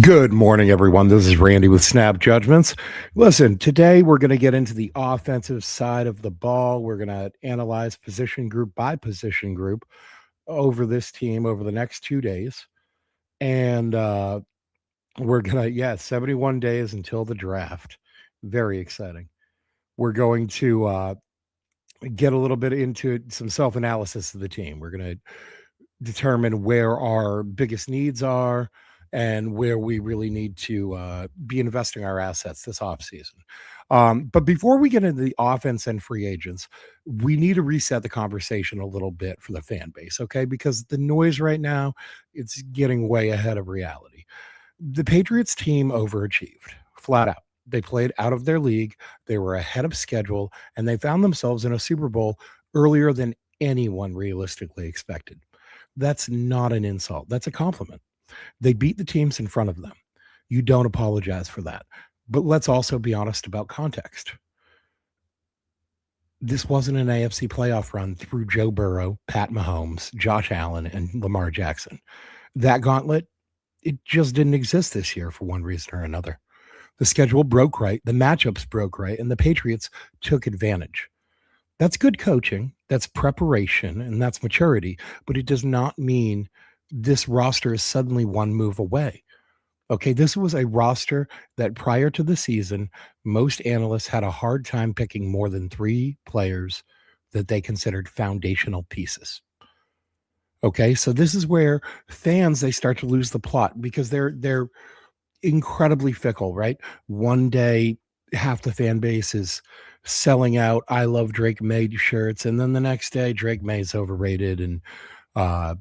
Good morning, everyone. This is Randy with Snap Judgments. Listen, today we're going to get into the offensive side of the ball. We're going to analyze position group by position group over this team over the next 2 days. And we're going to, 71 days until the draft. Very exciting. We're going to get a little bit into some self analysis of the team. We're going to determine where our biggest needs are and where we really need to be investing our assets this offseason. But before we get into the offense and free agents, we need to reset the conversation a little bit for the fan base, okay? Because the noise right now, it's getting way ahead of reality. The Patriots team overachieved, flat out. They played out of their league, they were ahead of schedule, and they found themselves in a Super Bowl earlier than anyone realistically expected. That's not an insult. That's a compliment. They beat the teams in front of them. You don't apologize for that. But let's also be honest about context. This wasn't an AFC playoff run through Joe Burrow, Pat Mahomes, Josh Allen, and Lamar Jackson. That gauntlet, it just didn't exist this year for one reason or another. The schedule broke right, the matchups broke right, and the Patriots took advantage. That's good coaching, that's preparation, and that's maturity, but it does not mean this roster is suddenly one move away. Okay, this was a roster that prior to the season, most analysts had a hard time picking more than 3 players that they considered foundational pieces. Okay, so this is where fans they start to lose the plot because they're incredibly fickle, right? One day half the fan base is selling out I love Drake May shirts, and then the next day Drake May's overrated and uh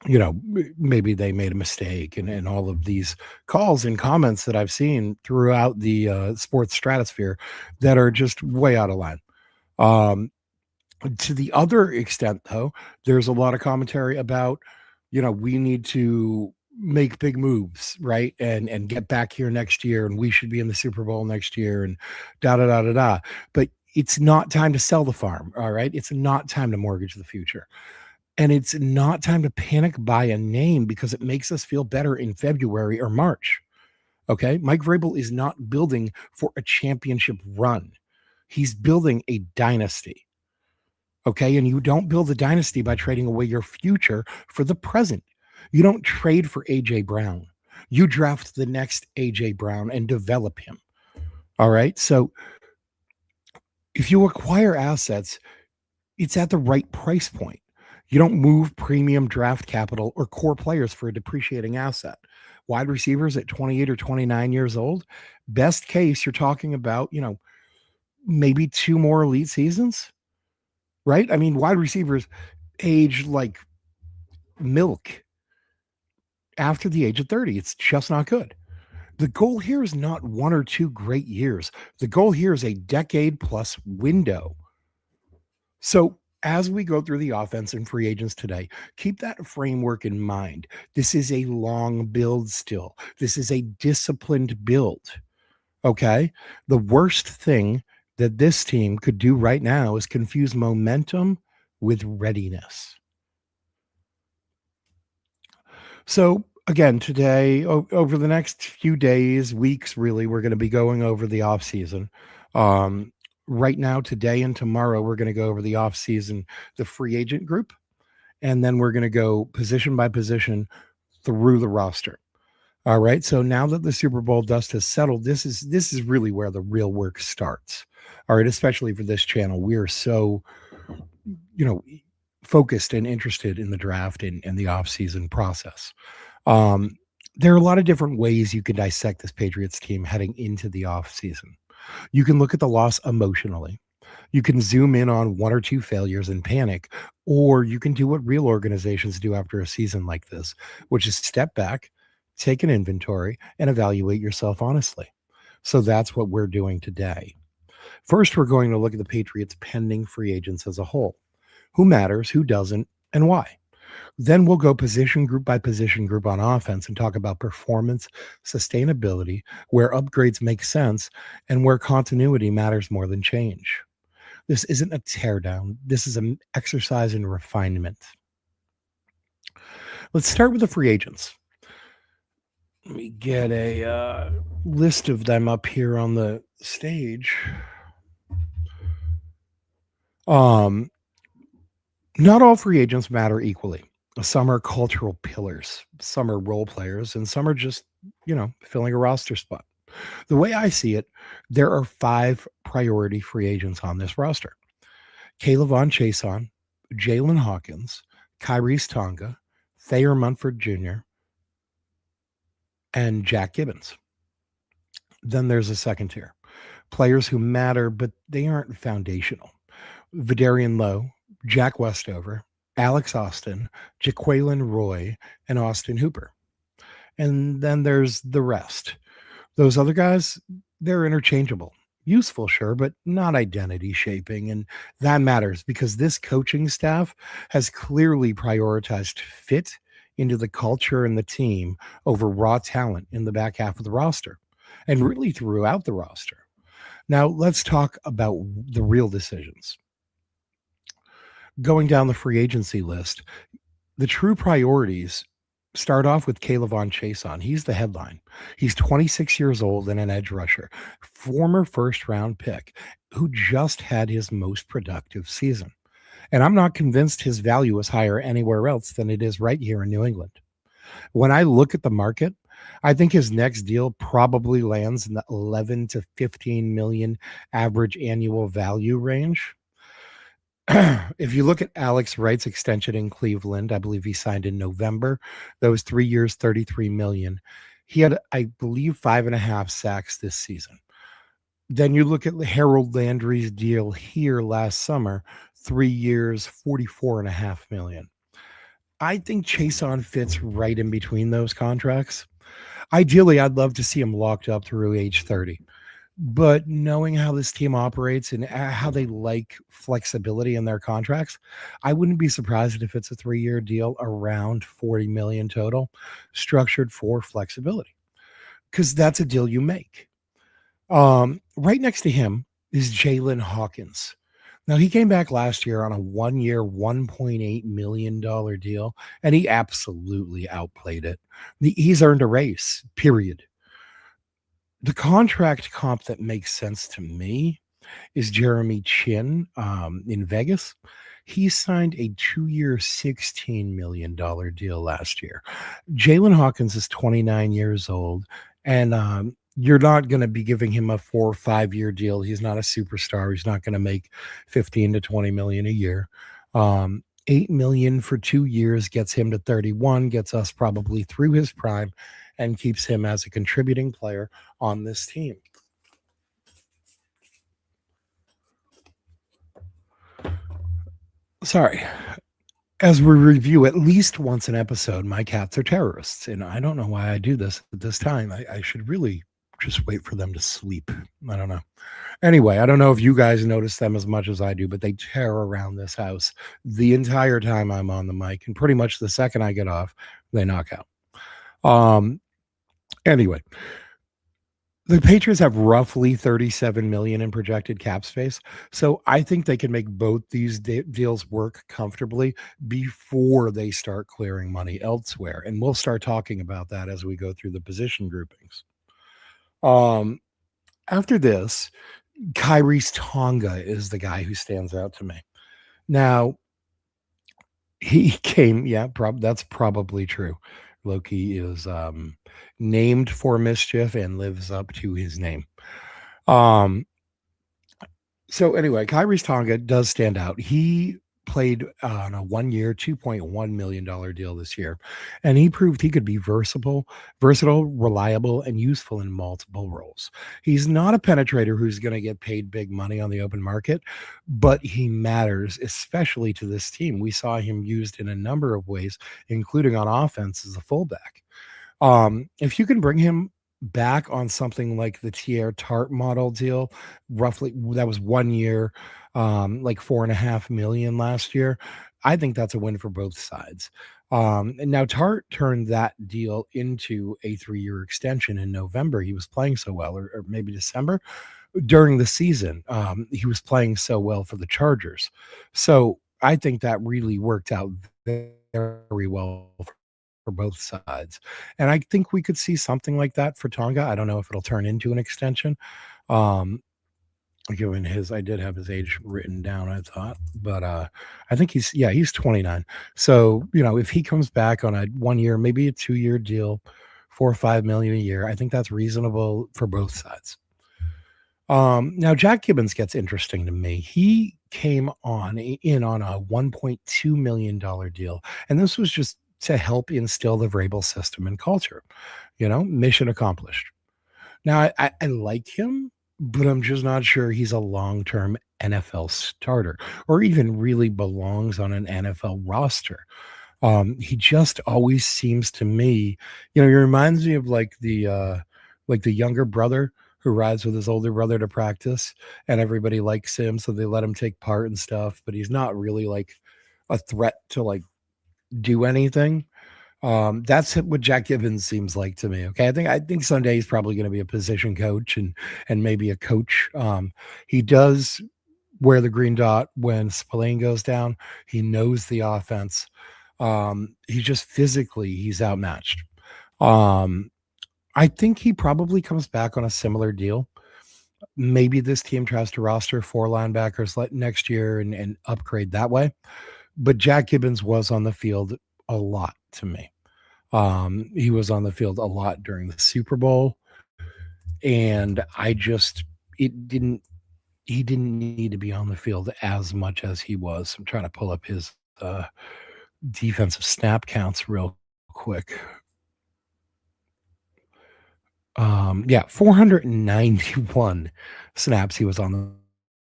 maybe they made a mistake and all of these calls and comments that I've seen throughout the sports stratosphere that are just way out of line. Um, to the other extent, though, there's a lot of commentary about, we need to make big moves, right? And get back here next year, and we should be in the Super Bowl next year, and da da da da da. But it's not time to sell the farm, all right? It's not time to mortgage the future. And it's not time to panic buy a name because it makes us feel better in February or March. Okay. Mike Vrabel is not building for a championship run, he's building a dynasty. Okay. And you don't build a dynasty by trading away your future for the present. You don't trade for AJ Brown. You draft the next AJ Brown and develop him. All right. So if you acquire assets, it's at the right price point. You don't move premium draft capital or core players for a depreciating asset. Wide receivers at 28 or 29 years old, best case, you're talking about, maybe 2 more elite seasons, right? I mean, wide receivers age like milk after the age of 30. It's just not good. The goal here is not 1 or 2 great years. The goal here is a decade plus window. So as we go through the offense and free agents today, keep that framework in mind. This is a long build still. This is a disciplined build. Okay. The worst thing that this team could do right now is confuse momentum with readiness. So again, today, over the next few days, weeks, really, we're going to be going over the offseason. Right now, today and tomorrow, we're going to go over the offseason, the free agent group, and then we're going to go position by position through the roster. All right. So now that the Super Bowl dust has settled, this is really where the real work starts. All right, especially for this channel. We are so, focused and interested in the draft and the offseason process. There are a lot of different ways you can dissect this Patriots team heading into the offseason. You can look at the loss emotionally. You can zoom in on 1 or 2 failures and panic, or you can do what real organizations do after a season like this, which is step back, take an inventory, and evaluate yourself honestly. So that's what we're doing today. First, we're going to look at the Patriots' pending free agents as a whole. Who matters, who doesn't, and why? Then we'll go position group by position group on offense and talk about performance, sustainability, where upgrades make sense, and where continuity matters more than change. This isn't a teardown. This is an exercise in refinement. Let's start with the free agents. Let me get a list of them up here on the stage. Um, Not all free agents matter equally. Some are cultural pillars, some are role players, and some are just, filling a roster spot. The way I see it, there are five priority free agents on this roster: Kayla Von Chason, Jalen Hawkins, Kyrie's Tonga, Thayer Munford Jr., and Jack Gibbons. Then there's a second tier: players who matter, but they aren't foundational. Vidarian Lowe, Jack Westover, Alex Austin, Jaqueline Roy, and Austin Hooper. And then there's the rest. Those other guys, they're interchangeable. Useful, sure, but not identity shaping. And that matters because this coaching staff has clearly prioritized fit into the culture and the team over raw talent in the back half of the roster and really throughout the roster. Now, let's talk about the real decisions. Going down the free agency list, the true priorities start off with Caleb Von Chason. He's the headline. He's 26 years old and an edge rusher, former first round pick who just had his most productive season. And I'm not convinced his value is higher anywhere else than it is right here in New England. When I look at the market, I think his next deal probably lands in the 11 to 15 million average annual value range. If you look at Alex Wright's extension in Cleveland, I believe he signed in November. That was 3 years, 33 million. He had, I believe, 5.5 sacks this season. Then you look at Harold Landry's deal here last summer, 3 years, 44.5 million. I think Chason fits right in between those contracts. Ideally, I'd love to see him locked up through age 30. But knowing how this team operates and how they like flexibility in their contracts, I wouldn't be surprised if it's a 3-year deal around 40 million total, structured for flexibility, because that's a deal you make. Right next to him is Jalen Hawkins. Now, he came back last year on a 1-year, $1.8 million deal, and he absolutely outplayed it. He's earned a raise, period. The contract comp that makes sense to me is Jeremy Chin in Vegas. He signed a 2-year, $16 million deal last year. Jalen Hawkins is 29 years old, and you're not going to be giving him a 4 or 5-year deal. He's not a superstar. He's not going to make 15 to 20 million a year. 8 million for 2 years gets him to 31, gets us probably through his prime, and keeps him as a contributing player on this team. Sorry. As we review at least once an episode, my cats are terrorists, and I don't know why I do this at this time. I should really just wait for them to sleep. I don't know. Anyway, I don't know if you guys notice them as much as I do, but they tear around this house the entire time I'm on the mic, and pretty much the second I get off, they knock out. Anyway, the Patriots have roughly 37 million in projected cap space, so I think they can make both these deals work comfortably before they start clearing money elsewhere, and we'll start talking about that as we go through the position groupings. After this, Kyrie's Tonga is the guy who stands out to me. Now, he came, that's probably true. Loki is named for mischief and lives up to his name. So anyway, Kyrie's Tonga does stand out. He played on a 1-year, $2.1 million deal this year, and he proved he could be versatile, reliable, and useful in multiple roles. He's not a penetrator who's going to get paid big money on the open market, but he matters, especially to this team. We saw him used in a number of ways, including on offense as a fullback. If you can bring him back on something like the Tier Tart model deal, roughly that was 1 year, like 4.5 million last year. I think that's a win for both sides. And now Tart turned that deal into a 3-year extension in November. He was playing so well, or maybe December during the season. He was playing so well for the Chargers. So I think that really worked out very well for for both sides. And I think we could see something like that for Tonga. I don't know if it'll turn into an extension. Um, Given his I did have his age written down, I thought, but, I think he's 29. So, if he comes back on a 1 year, maybe a 2-year deal, 4 or 5 million a year, I think that's reasonable for both sides. Now Jack Gibbons gets interesting to me. He came in on a $1.2 million deal, and this was just to help instill the Vrabel system and culture. Mission accomplished. Now I like him, but I'm just not sure he's a long-term NFL starter or even really belongs on an NFL roster. He just always seems to me, he reminds me of like the younger brother who rides with his older brother to practice, and everybody likes him, so they let him take part and stuff, but he's not really like a threat to like do anything. That's what Jack Gibbons seems like to me. Okay. I think someday he's probably going to be a position coach and maybe a coach. He does wear the green dot when Spillane goes down. He knows the offense. He just physically he's outmatched. Um, I think he probably comes back on a similar deal. Maybe this team tries to roster 4 linebackers next year and upgrade that way. But Jack Gibbons was on the field a lot to me. He was on the field a lot during the Super Bowl, and it didn't he didn't need to be on the field as much as he was. I'm trying to pull up his defensive snap counts real quick. Yeah, 491 snaps he was on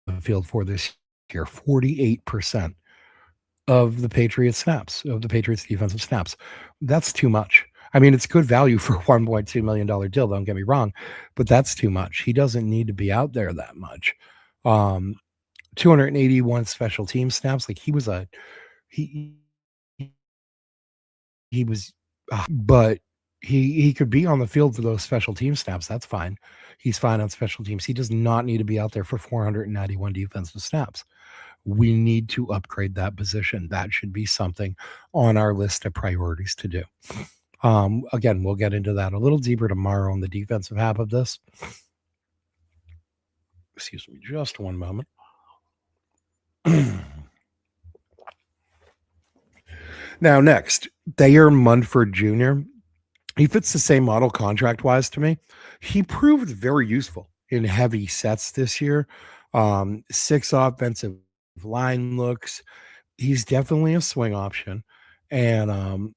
the field for this year, 48% of the Patriots defensive snaps. That's too much. I mean, it's good value for a $1.2 million deal, don't get me wrong, but that's too much. He doesn't need to be out there that much. Um, 281 special team snaps. Like he he was, but he could be on the field for those special team snaps. That's fine. He's fine on special teams. He does not need to be out there for 491 defensive snaps. We need to upgrade that position. That should be something on our list of priorities to do. Again, we'll get into that a little deeper tomorrow on the defensive half of this. Excuse me, just one moment. Now, next, Thayer Munford Jr. He fits the same model contract wise to me. He proved very useful in heavy sets this year. 6 offensive line looks. He's definitely a swing option. And,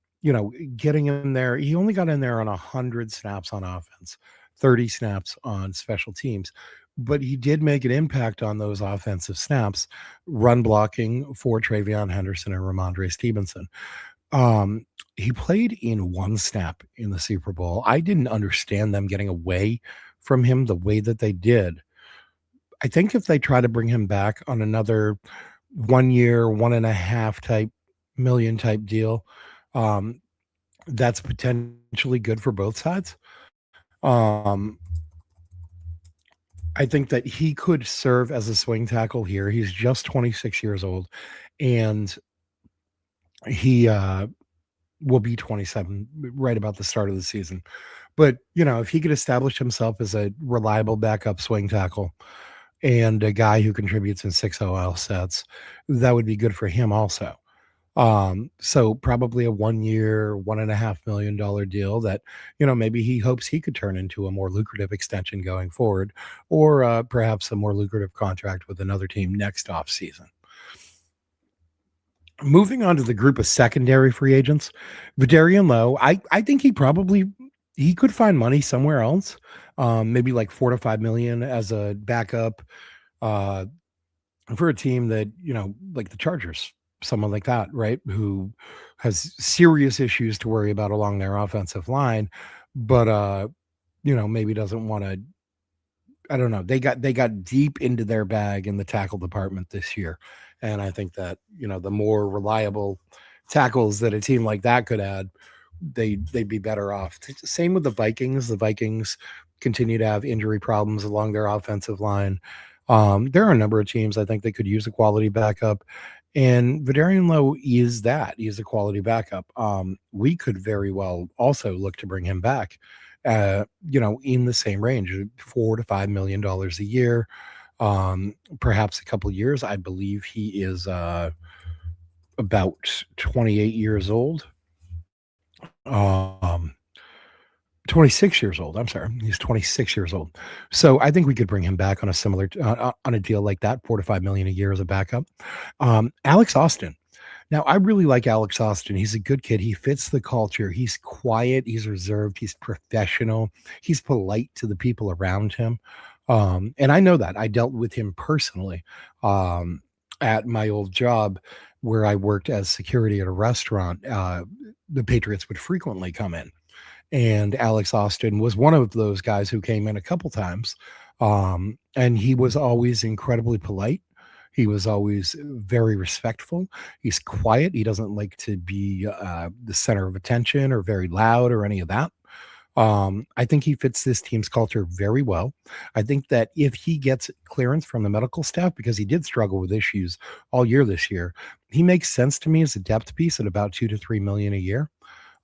getting in there, he only got in there on 100 snaps on offense, 30 snaps on special teams. But he did make an impact on those offensive snaps, run blocking for Travion Henderson and Ramondre Stevenson. He played in 1 snap in the Super Bowl. I didn't understand them getting away from him the way that they did. I think if they try to bring him back on another 1 year, 1.5 type million type deal, that's potentially good for both sides. I think that he could serve as a swing tackle here. He's just 26 years old, and he will be 27 right about the start of the season. But, if he could establish himself as a reliable backup swing tackle and a guy who contributes in 6 OL sets, that would be good for him also. So probably a 1 year, $1.5 million deal that, maybe he hopes he could turn into a more lucrative extension going forward, or perhaps a more lucrative contract with another team next off season. Moving on to the group of secondary free agents, Vidarian Lowe, I think he could find money somewhere else. Maybe like 4 to 5 million as a backup uh, for a team that, like the Chargers, someone like that, right? Who has serious issues to worry about along their offensive line, but maybe doesn't want to. I don't know. They got deep into their bag in the tackle department this year, and I think that the more reliable tackles that a team like that could add, they'd be better off. Same with the Vikings. The Vikings continue to have injury problems along their offensive line. There are a number of teams I think they could use a quality backup, And Vidarian Lowe is that. He is a quality backup. We could very well also look to bring him back, in the same range, $4 to $5 million a year, perhaps a couple years. I believe he is about 28 years old. Um, 26 years old. I'm sorry. He's 26 years old. So I think we could bring him back on a similar on a deal like that, 4 to 5 million a year as a backup. Alex Austin. Now, I really like Alex Austin. He's a good kid. He fits the culture. He's quiet. He's reserved. He's professional. He's polite to the people around him. And I know that. I dealt with him personally um, at my old job where I worked as security at a restaurant. The Patriots would frequently come in, and Alex Austin was one of those guys who came in a couple times. And he was always incredibly polite. He was always very respectful. He's quiet. He doesn't like to be the center of attention or very loud or any of that. I think he fits this team's culture very well. I think that if he gets clearance from the medical staff, because he did struggle with issues all year this year, he makes sense to me as a depth piece at about 2 to 3 million a year.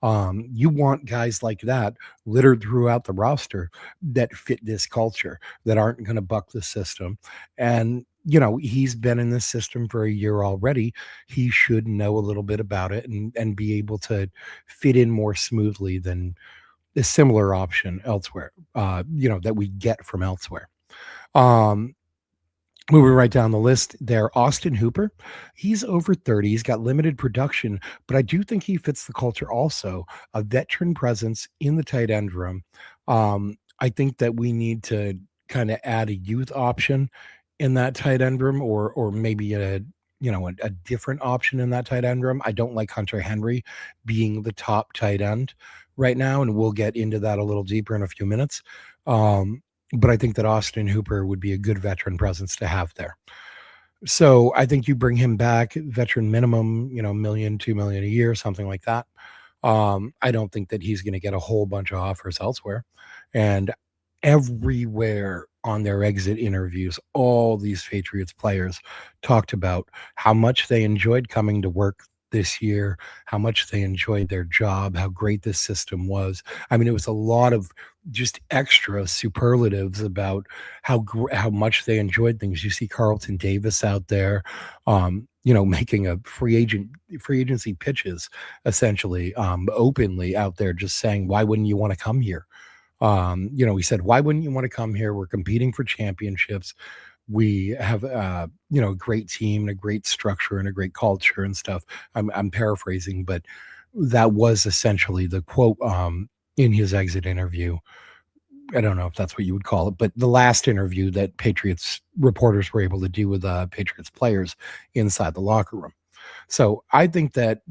You want guys like that littered throughout the roster that fit this culture, that aren't going to buck the system. And, he's been in this system for a year already. He should know a little bit about it and be able to fit in more smoothly than a similar option elsewhere, that we get from elsewhere. Um, Moving right down the list there, Austin Hooper. He's over 30. He's got limited production, but I do think he fits the culture also. A veteran presence in the tight end room. I think that we need to kind of add a youth option in that tight end room, or maybe a different option in that tight end room. I don't like Hunter Henry being the top tight end right now, and we'll get into that a little deeper in a few minutes. But I think that Austin Hooper would be a good veteran presence to have there. So I think you bring him back, veteran minimum, million, 2 million a year, something like that. I don't think that he's going to get a whole bunch of offers elsewhere. And everywhere on their exit interviews, all these Patriots players talked about how much they enjoyed coming to work this year, how much they enjoyed their job, how great this system was. I mean, it was a lot of just extra superlatives about how much they enjoyed things. You see Carlton Davis out there, making a free agency pitches essentially, openly out there, just saying, "Why wouldn't you want to come here?" He said, "Why wouldn't you want to come here? We're competing for championships. We have, a great team and a great structure and a great culture and stuff." I'm paraphrasing, but that was essentially the quote in his exit interview. I don't know if that's what you would call it, but the last interview that Patriots reporters were able to do with Patriots players inside the locker room. So I think that,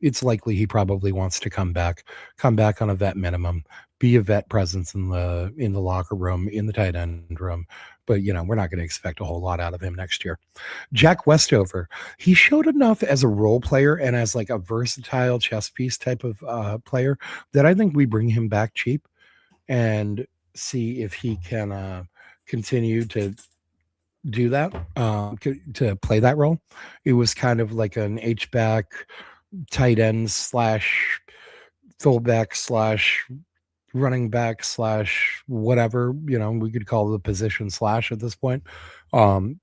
it's likely he probably wants to come back on a vet minimum, be a vet presence in the locker room, in the tight end room. But we're not going to expect a whole lot out of him next year. Jack Westover, he showed enough as a role player and as like a versatile chess piece type of player that I think we bring him back cheap and see if he can continue to do that, to play that role. It was kind of like an H back, tight end slash fullback slash running back slash whatever, we could call the position slash at this point. Um,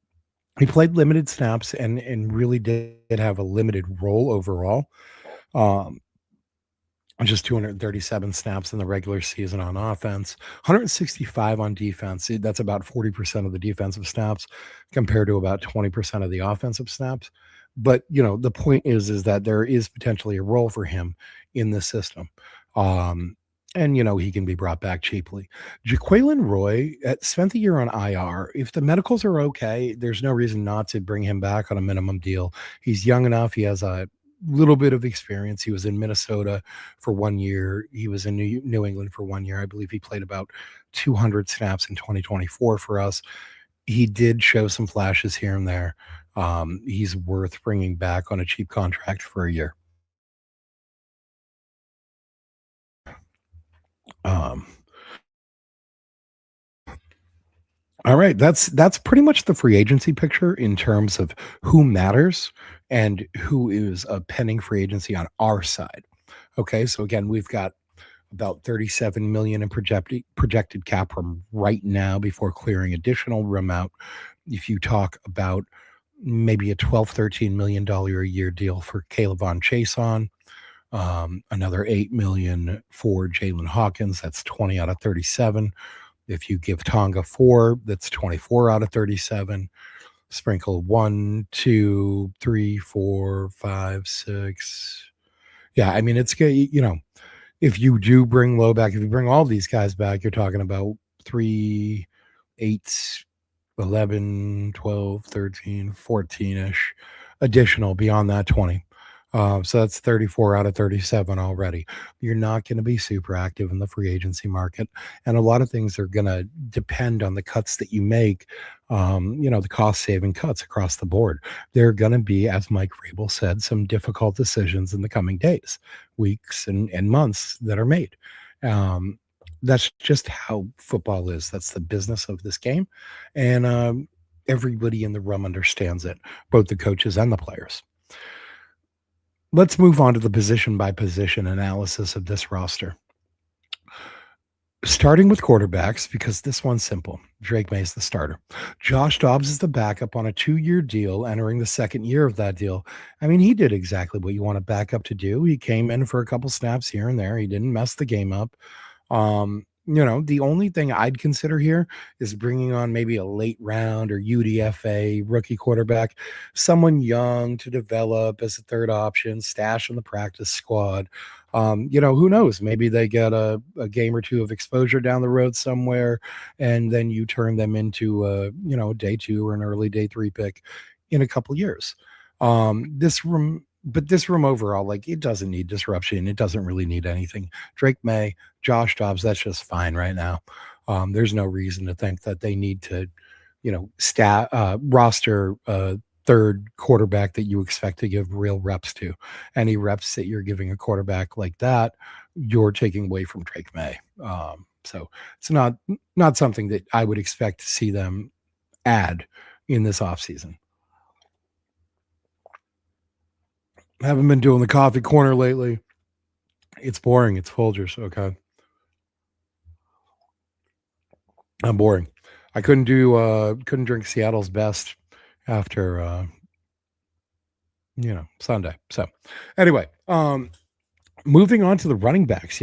he played limited snaps and really did have a limited role overall. Um, just 237 snaps in the regular season on offense, 165 on defense. That's about 40% of the defensive snaps compared to about 20% of the offensive snaps. But, the point is that there is potentially a role for him in this system. Um, and, he can be brought back cheaply. Jaquelin Roy spent the year on IR. If the medicals are okay, there's no reason not to bring him back on a minimum deal. He's young enough. He has a little bit of experience. He was in Minnesota for 1 year. He was in New England for 1 year. I believe he played about 200 snaps in 2024 for us. He did show some flashes here and there. He's worth bringing back on a cheap contract for a year. Um, All right, that's pretty much the free agency picture in terms of who matters and who is a pending free agency on our side. Okay, so again, we've got about 37 million in projected cap room right now before clearing additional room out. If you talk about maybe a 12, $13 million a year deal for Caleb Von Chase on, another 8 million for Jalen Hawkins, that's 20 out of 37. If you give Tonga 4, that's 24 out of 37. Sprinkle 1, 2, 3, 4, 5, 6. Yeah, I mean, it's good. If you do bring Low back, if you bring all these guys back, you're talking about 3, 8, 11, 12, 13, 14-ish additional beyond that 20. So that's 34 out of 37 already. You're not going to be super active in the free agency market. And a lot of things are going to depend on the cuts that you make, the cost saving cuts across the board. There are going to be, as Mike Vrabel said, some difficult decisions in the coming days, weeks, and months that are made. That's just how football is. That's the business of this game. And everybody in the room understands it, both the coaches and the players. Let's move on to the position by position analysis of this roster. Starting with quarterbacks, because this one's simple. Drake May's the starter. Josh Dobbs is the backup on a 2-year deal, entering the second year of that deal. I mean, he did exactly what you want a backup to do. He came in for a couple snaps here and there. He didn't mess the game up. The only thing I'd consider here is bringing on maybe a late round or UDFA rookie quarterback, someone young to develop as a third option, stash in the practice squad. Who knows? Maybe they get a game or two of exposure down the road somewhere, and then you turn them into a day 2 or an early day 3 pick in a couple years. This room overall, like, it doesn't need disruption. It doesn't really need anything. Drake May, Josh Dobbs, that's just fine right now. There's no reason to think that they need to, roster a third quarterback that you expect to give real reps to. Any reps that you're giving a quarterback like that, you're taking away from Drake May. So it's not something that I would expect to see them add in this offseason. Haven't been doing the coffee corner lately. It's boring. It's Folgers. Okay. I'm boring. I couldn't drink Seattle's best after Sunday. So anyway, moving on to the running backs,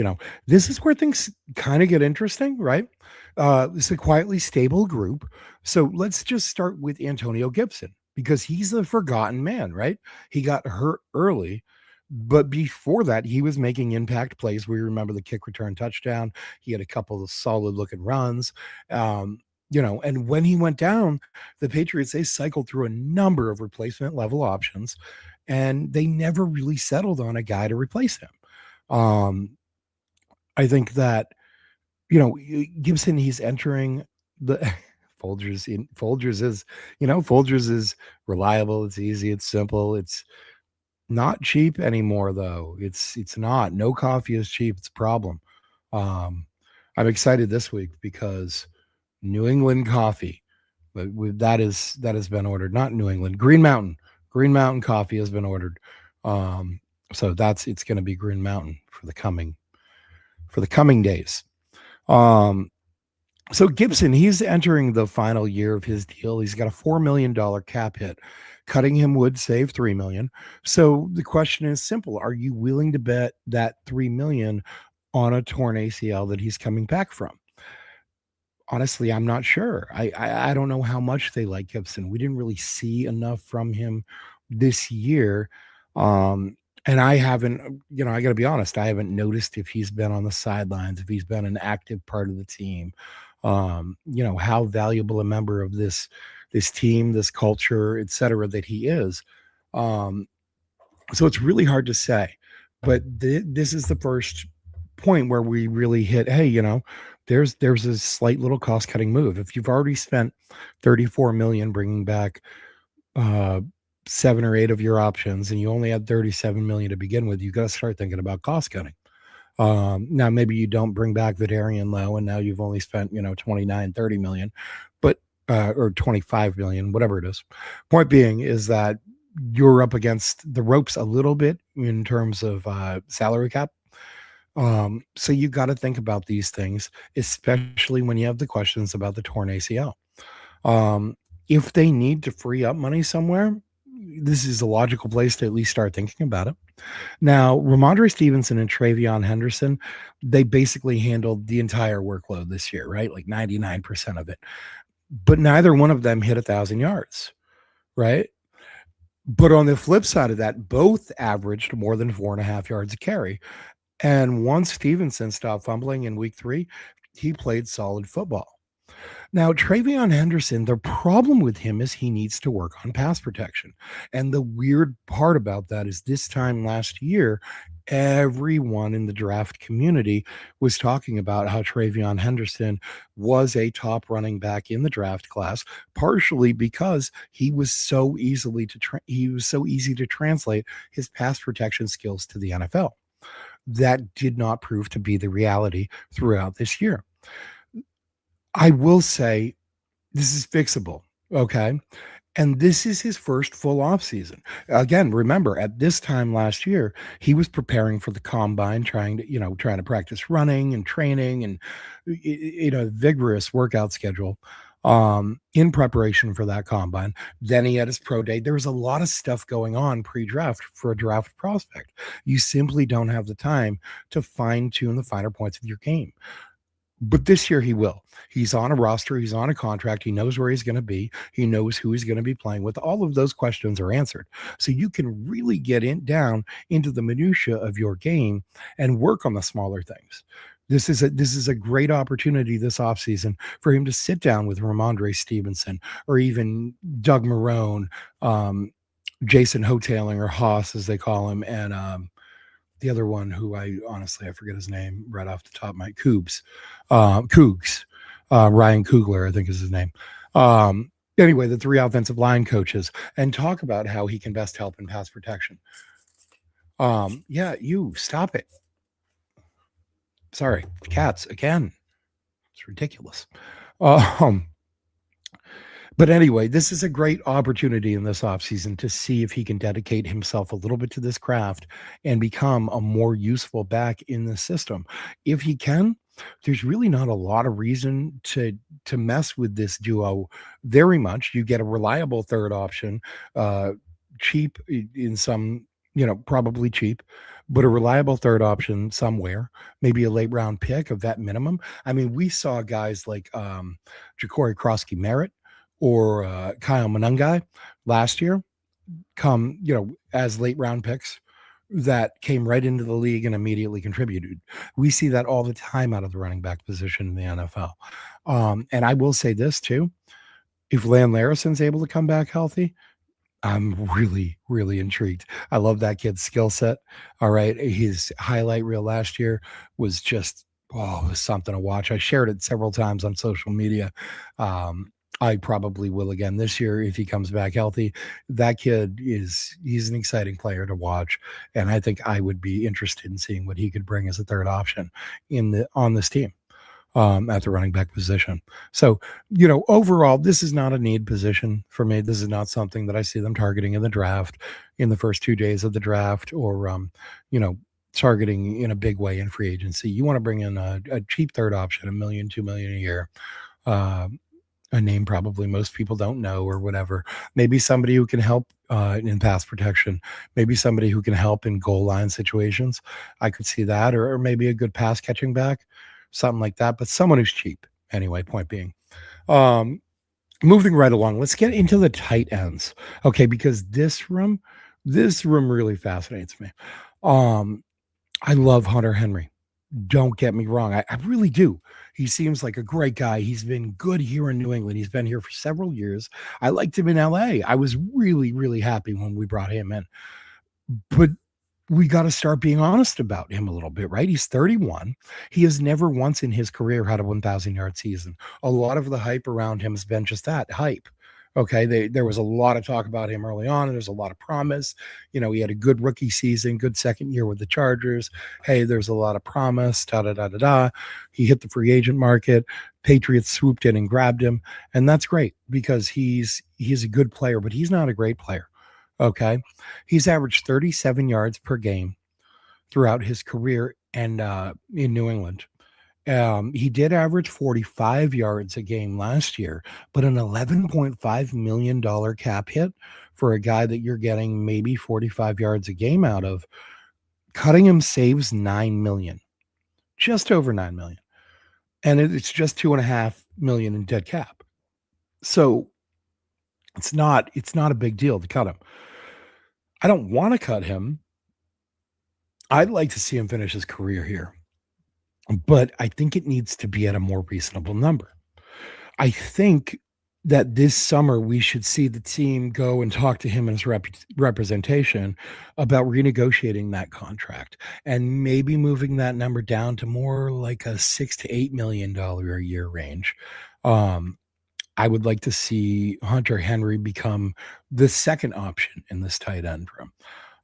this is where things kind of get interesting, right? This is a quietly stable group. So let's just start with Antonio Gibson, because he's the forgotten man, right? He got hurt early, but before that, he was making impact plays. We remember the kick return touchdown. He had a couple of solid looking runs. And when he went down, the Patriots, they cycled through a number of replacement level options, and they never really settled on a guy to replace him. I think that, Gibson, he's entering the Folgers is reliable. It's easy. It's simple. It's not cheap anymore, though. It's not. No coffee is cheap. It's a problem. I'm excited this week because New England coffee, that has been ordered. Not New England, Green Mountain coffee has been ordered. So it's going to be Green Mountain for the coming days. So Gibson, he's entering the final year of his deal. He's got a $4 million cap hit. Cutting him would save $3 million. So the question is simple: are you willing to bet that $3 million on a torn ACL that he's coming back from? Honestly, I'm not sure. I don't know how much they like Gibson. We didn't really see enough from him this year. And I haven't, I got to be honest, I haven't noticed if he's been on the sidelines, if he's been an active part of the team, how valuable a member of this team, this culture, et cetera, that he is. So it's really hard to say, but this is the first point where we really hit, hey, there's a slight little cost cutting move. If you've already spent 34 million bringing back 7 or 8 of your options, and you only had 37 million to begin with, you got to start thinking about cost cutting. Now maybe you don't bring back Vidarian Lowe, and now you've only spent 29, 30 million, but or 25 million, whatever it is. Point being is that you're up against the ropes a little bit in terms of salary cap. So you got to think about these things, especially when you have the questions about the torn ACL. Um, if they need to free up money somewhere, this is a logical place to at least start thinking about it. Now, Ramondre Stevenson and Travion Henderson, they basically handled the entire workload this year, right? Like 99% of it. But neither one of them hit 1,000 yards, right? But on the flip side of that, both averaged more than 4.5 yards a carry. And once Stevenson stopped fumbling in week 3, he played solid football. Now, Travion Henderson, the problem with him is he needs to work on pass protection. And the weird part about that is this time last year, everyone in the draft community was talking about how Travion Henderson was a top running back in the draft class, partially because he was so easy to translate his pass protection skills to the NFL. That did not prove to be the reality throughout this year. I will say this is fixable. Okay. And this is his first full off season. Again, remember at this time last year, he was preparing for the combine, trying to practice running and training and, vigorous workout schedule in preparation for that combine. Then he had his pro day. There was a lot of stuff going on pre-draft for a draft prospect. You simply don't have the time to fine tune the finer points of your game. But this year he will. He's on a roster. He's on a contract. He knows where he's going to be. He knows who he's going to be playing with. All of those questions are answered. So you can really get down into the minutia of your game and work on the smaller things. This is a great opportunity this offseason for him to sit down with Ramondre Stevenson or even Doug Marrone, Jason Hotailing or Haas, as they call him, and the other one who I forget his name right off the top of my Cougs, Ryan Coogler, I think is his name. Anyway, the 3 offensive line coaches, and talk about how he can best help in pass protection. Yeah, you stop it. Sorry, cats again. It's ridiculous. But anyway, this is a great opportunity in this offseason to see if he can dedicate himself a little bit to this craft and become a more useful back in the system. If he can, there's really not a lot of reason to mess with this duo very much. You get a reliable third option, cheap in some, probably cheap, but a reliable third option somewhere, maybe a late round pick of that minimum. I mean, we saw guys like Ja'Cory Krosky-Merritt or Kyle Monangai last year come, as late round picks that came right into the league and immediately contributed. We see that all the time out of the running back position in the NFL. And I will say this too, if Lan Larison's able to come back healthy, I'm really, really intrigued. I love that kid's skill set. All right. His highlight reel last year was just, it was something to watch. I shared it several times on social media. I probably will again this year if he comes back healthy. That kid he's an exciting player to watch. And I think I would be interested in seeing what he could bring as a third option on this team at the running back position. So, overall, this is not a need position for me. This is not something that I see them targeting in the draft in the first 2 days of the draft or, targeting in a big way in free agency. You want to bring in a cheap third option, $1 million, $2 million a year, a name probably most people don't know or whatever. Maybe somebody who can help in pass protection, maybe somebody who can help in goal line situations. I could see that, or maybe a good pass catching back, something like that, but someone who's cheap. Anyway, point being, moving right along, let's get into the tight ends. Okay. Because this room really fascinates me. I love Hunter Henry. Don't get me wrong. I really do. He seems like a great guy. He's been good here in New England. He's been here for several years. I liked him in LA. I was really, really happy when we brought him in. But we got to start being honest about him a little bit, right? He's 31. He has never once in his career had a 1,000-yard season. A lot of the hype around him has been just that, hype. Okay, there was a lot of talk about him early on, and there's a lot of promise. He had a good rookie season, good second year with the Chargers. Hey, there's a lot of promise. Da da da da da. He hit the free agent market. Patriots swooped in and grabbed him, and that's great because he's a good player, but he's not a great player. Okay, he's averaged 37 yards per game throughout his career and in New England. He did average 45 yards a game last year, but an $11.5 million cap hit for a guy that you're getting maybe 45 yards a game out of, cutting him saves 9 million, just over 9 million. And it's just 2.5 million in dead cap. So it's not a big deal to cut him. I don't want to cut him. I'd like to see him finish his career here, but I think it needs to be at a more reasonable number. I think that this summer we should see the team go and talk to him and his representation about renegotiating that contract and maybe moving that number down to more like a $6 to $8 million a year range. Um, I would like to see Hunter Henry become the second option in this tight end room.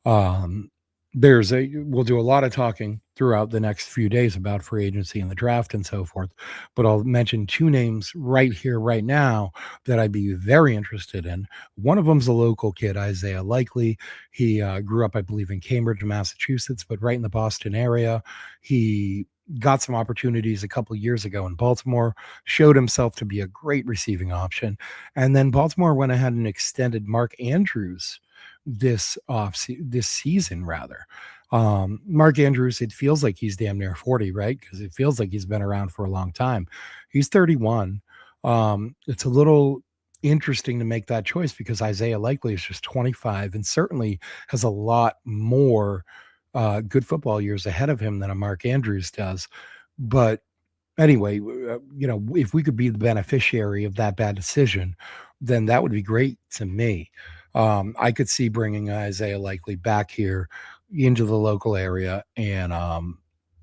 Um, we'll do a lot of talking throughout the next few days about free agency and the draft and so forth, but I'll mention two names right here, right now, that I'd be very interested in. One of them's a local kid, Isaiah Likely. He grew up, I believe, in Cambridge, Massachusetts, but right in the Boston area. He got some opportunities a couple years ago in Baltimore, showed himself to be a great receiving option. And then Baltimore went ahead and extended Mark Andrews this season rather. Mark Andrews, it feels like he's damn near 40, right? Because it feels like he's been around for a long time. He's 31. It's a little interesting to make that choice because Isaiah Likely is just 25 and certainly has a lot more good football years ahead of him than a Mark Andrews does. But anyway, if we could be the beneficiary of that bad decision, then that would be great to me. I could see bringing Isaiah Likely back here into the local area and,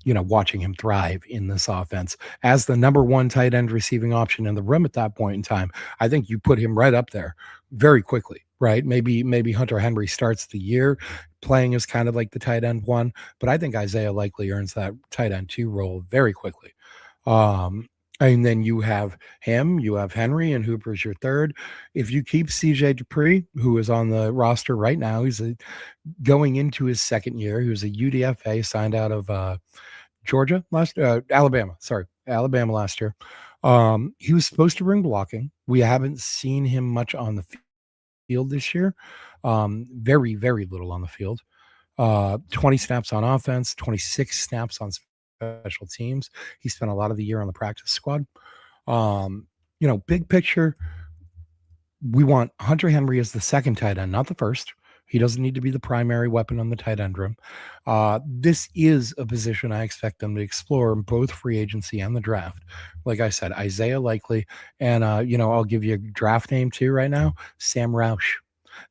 watching him thrive in this offense as the number one tight end receiving option in the room at that point in time. I think you put him right up there very quickly, right? Maybe Hunter Henry starts the year playing as kind of like the tight end one, but I think Isaiah Likely earns that tight end two role very quickly. And then you have him, you have Henry, and Hooper's your third. If you keep CJ Dupree, who is on the roster right now, going into his second year. He was a UDFA signed out of Alabama last year. He was supposed to bring blocking. We haven't seen him much on the field this year. Very, very little on the field. 20 snaps on offense, 26 snaps on special teams. He spent a lot of the year on the practice squad. Big picture, we want Hunter Henry as the second tight end, not the first. He doesn't need to be the primary weapon on the tight end room. This is a position I expect them to explore in both free agency and the draft. Like I said, Isaiah Likely, and I'll give you a draft name too right now, Sam Roush.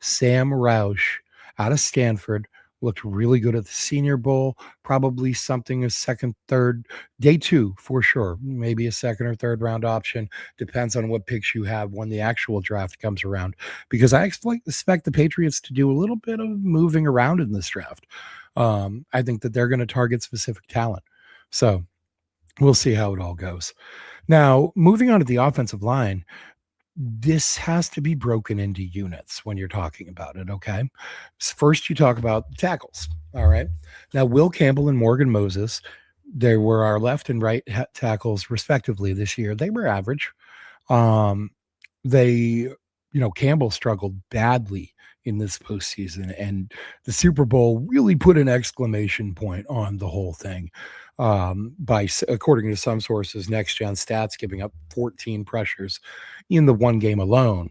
Sam Roush out of Stanford. Looked really good at the Senior Bowl, probably something a second, third, day two for sure. Maybe a second or third round option. Depends on what picks you have when the actual draft comes around. Because I expect the Patriots to do a little bit of moving around in this draft. I think that they're going to target specific talent. So we'll see how it all goes. Now, moving on to the offensive line, this has to be broken into units when you're talking about it, okay? First, you talk about tackles, all right? Now, Will Campbell and Morgan Moses, they were our left and right tackles, respectively, this year. They were average. Campbell struggled badly in this postseason, and the Super Bowl really put an exclamation point on the whole thing. According to some sources, Next Gen Stats giving up 14 pressures in the one game alone.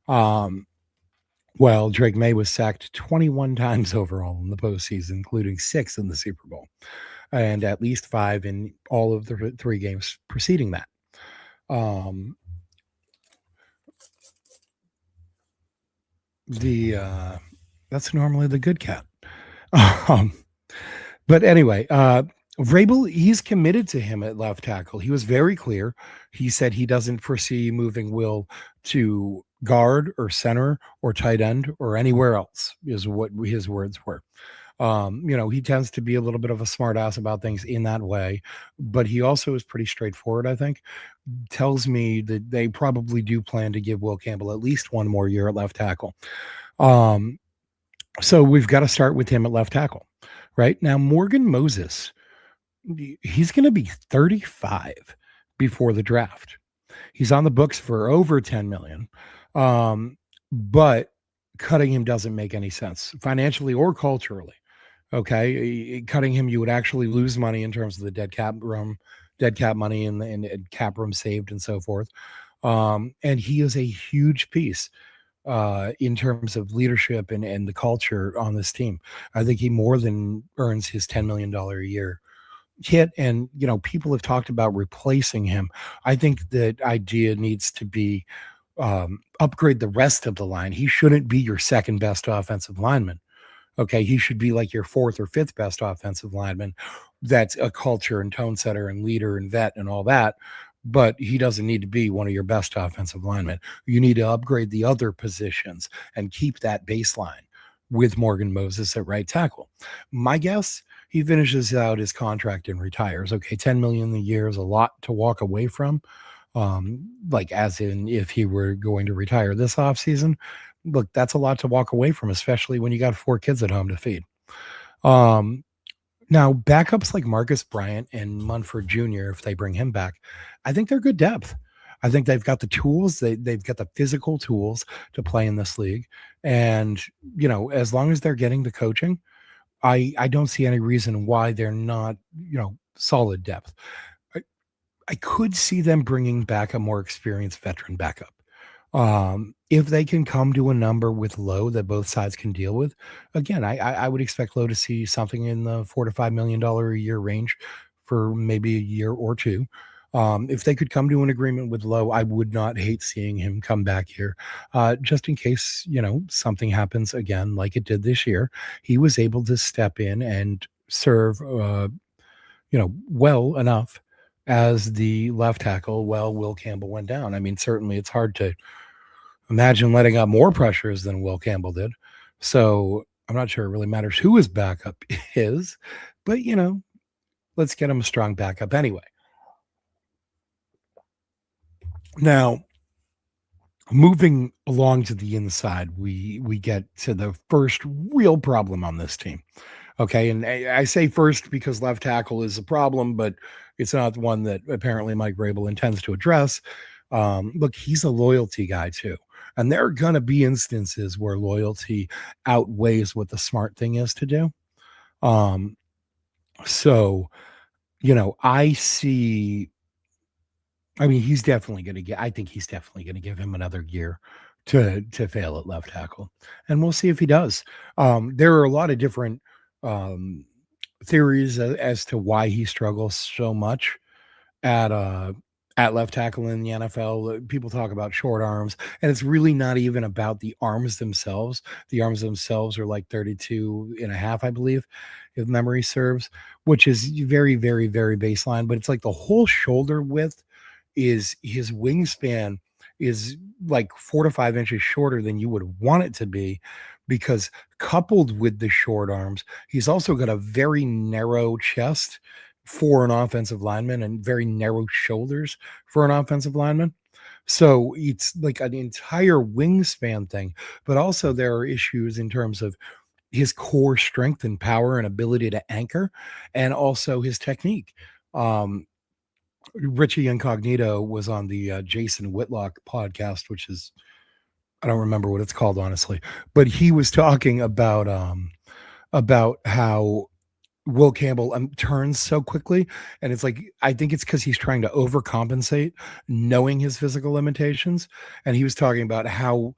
While Drake May was sacked 21 times overall in the postseason, including 6 in the Super Bowl, and at least 5 in all of the 3 games preceding that. That's normally the good cat. But anyway, Vrabel, he's committed to him at left tackle. He was very clear. He said he doesn't foresee moving Will to guard or center or tight end or anywhere else, is what his words were. He tends to be a little bit of a smart ass about things in that way, but he also is pretty straightforward, I think. Tells me that they probably do plan to give Will Campbell at least one more year at left tackle. Um, so we've got to start with him at left tackle. Right now, Morgan Moses, he's going to be 35 before the draft. He's on the books for over 10 million. But cutting him doesn't make any sense financially or culturally. Okay. Cutting him, you would actually lose money in terms of the dead cap money and cap room saved and so forth. And he is a huge piece in terms of leadership and the culture on this team. I think he more than earns his $10 million a year hit. And, people have talked about replacing him. I think that idea needs to be upgrade the rest of the line. He shouldn't be your second best offensive lineman. Okay, he should be like your fourth or fifth best offensive lineman. That's a culture and tone setter and leader and vet and all that. But he doesn't need to be one of your best offensive linemen. You need to upgrade the other positions and keep that baseline with Morgan Moses at right tackle. My guess, he finishes out his contract and retires. Okay, 10 million a year is a lot to walk away from. Like as in if he were going to retire this offseason, look, that's a lot to walk away from, especially when you got 4 kids at home to feed. Um, Now backups like Marcus Bryant and Munford Jr., if they bring him back, I think they're good depth. I think they've got the tools, they've got the physical tools to play in this league. And, as long as they're getting the coaching, I don't see any reason why they're not, solid depth. I, I could see them bringing back a more experienced veteran backup. If they can come to a number with Lowe that both sides can deal with, again, I would expect Lowe to see something in the $4 to $5 million a year range for maybe a year or two. If they could come to an agreement with Lowe, I would not hate seeing him come back here, just in case something happens again like it did this year. He was able to step in and serve, well enough as the left tackle while Will Campbell went down. I mean, certainly it's hard to imagine letting out more pressures than Will Campbell did. So I'm not sure it really matters who his backup is, but let's get him a strong backup anyway. Now, moving along to the inside, we get to the first real problem on this team. Okay, and I say first because left tackle is a problem, but it's not one that apparently Mike Vrabel intends to address. Look, he's a loyalty guy too. And there are going to be instances where loyalty outweighs what the smart thing is to do. Um, so, I see, I mean, he's definitely going to get, I think he's definitely going to give him another year to fail at left tackle. And we'll see if he does. There are a lot of different um, theories as to why he struggles so much at uh at left tackle in the NFL. People talk about short arms, and it's really not even about the arms themselves. The arms themselves are like 32 and a half, I believe, if memory serves, which is very, very, very baseline. But it's like the whole shoulder width is his wingspan is like 4 to 5 inches shorter than you would want it to be, because coupled with the short arms, he's also got a very narrow chest for an offensive lineman and very narrow shoulders for an offensive lineman. So it's like an entire wingspan thing, but also there are issues in terms of his core strength and power and ability to anchor, and also his technique. Um, Richie Incognito was on the Jason Whitlock podcast, which is, I don't remember what it's called, honestly, but he was talking about how Will Campbell turns so quickly. And it's like, I think it's because he's trying to overcompensate, knowing his physical limitations. And he was talking about how,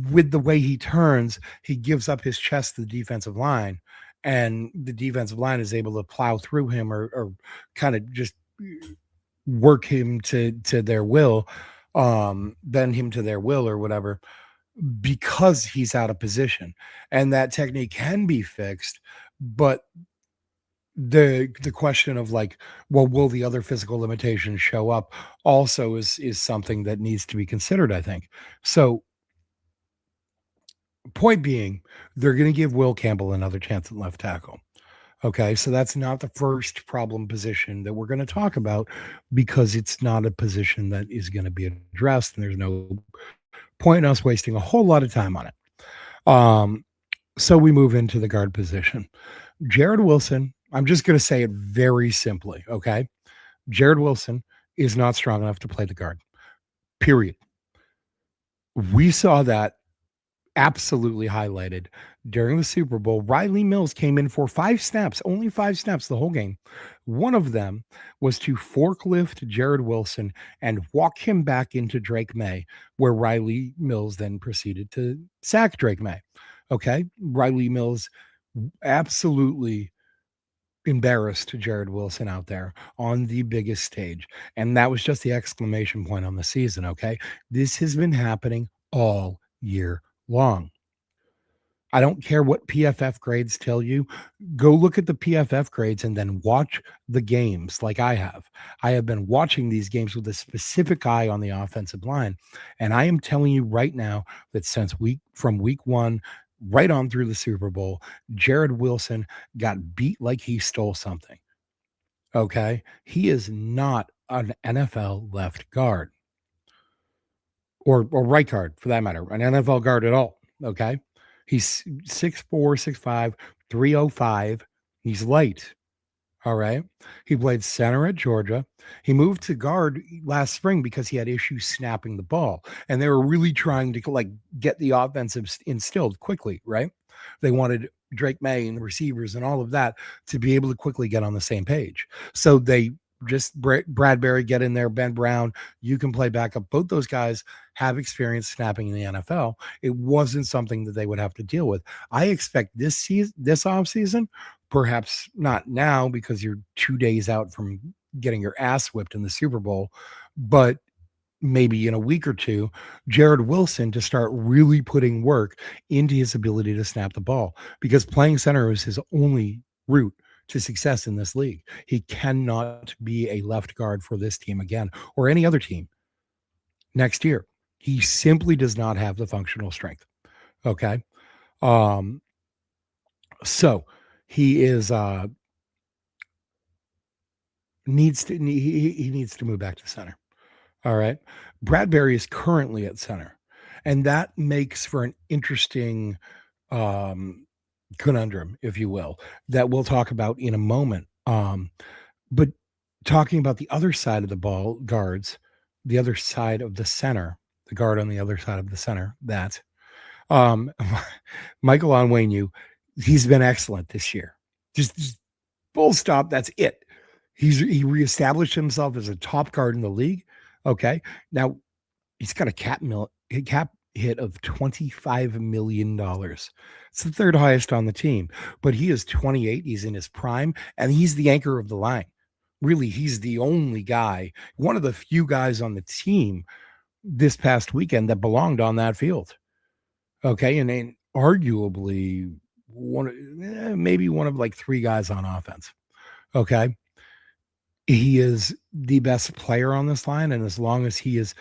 with the way he turns, he gives up his chest to the defensive line. And the defensive line is able to plow through him or kind of just work him to their will, bend him to their will or whatever, because he's out of position. And that technique can be fixed, but The question of like, well, will the other physical limitations show up? Also, is something that needs to be considered. I think so. Point being, they're going to give Will Campbell another chance at left tackle. Okay, so that's not the first problem position that we're going to talk about because it's not a position that is going to be addressed, and there's no point in us wasting a whole lot of time on it. Um, so we move into the guard position. Jared Wilson, I'm just going to say it very simply. Okay, Jared Wilson is not strong enough to play the guard. Period. We saw that absolutely highlighted during the Super Bowl. Riley Mills came in for 5 snaps, only 5 snaps the whole game. One of them was to forklift Jared Wilson and walk him back into Drake May, where Riley Mills then proceeded to sack Drake May. Okay. Riley Mills absolutely embarrassed Jared Wilson out there on the biggest stage. And that was just the exclamation point on the season. Okay. This has been happening all year long. I don't care what PFF grades tell you. Go look at the PFF grades and then watch the games like I have. I have been watching these games with a specific eye on the offensive line. And I am telling you right now that from week one, right on through the Super Bowl, Jared Wilson got beat like he stole something. Okay. He is not an NFL left guard or right guard for that matter, an NFL guard at all. Okay. He's 6'4, 6'5, 305. He's light. All right. He played center at Georgia. He moved to guard last spring because he had issues snapping the ball. And they were really trying to like get the offensive instilled quickly, right? They wanted Drake May and the receivers and all of that to be able to quickly get on the same page. So they just Bradbury, get in there, Ben Brown, you can play backup. Both those guys have experience snapping in the NFL. It wasn't something that they would have to deal with. I expect this offseason, perhaps not now because you're 2 days out from getting your ass whipped in the Super Bowl, but maybe in a week or two, Jared Wilson to start really putting work into his ability to snap the ball because playing center is his only route to success in this league. He cannot be a left guard for this team again or any other team next year. He simply does not have the functional strength. Okay. Um, so he is he needs to move back to center. All right. Bradbury is currently at center. And that makes for an interesting um conundrum, if you will, that we'll talk about in a moment. But talking about the other side of the ball, guards, the other side of the center, the guard on the other side of the center, that um Michael Onwenu, he's been excellent this year. Just full stop. That's it. He reestablished himself as a top guard in the league. Okay. Now he's got a cap hit of $25 million. It's the third highest on the team, but he is 28. He's in his prime, and he's the anchor of the line. Really, he's the only guy, one of the few guys on the team this past weekend that belonged on that field. Okay, and arguably maybe one of like three guys on offense. Okay, he is the best player on this line, and as long as he is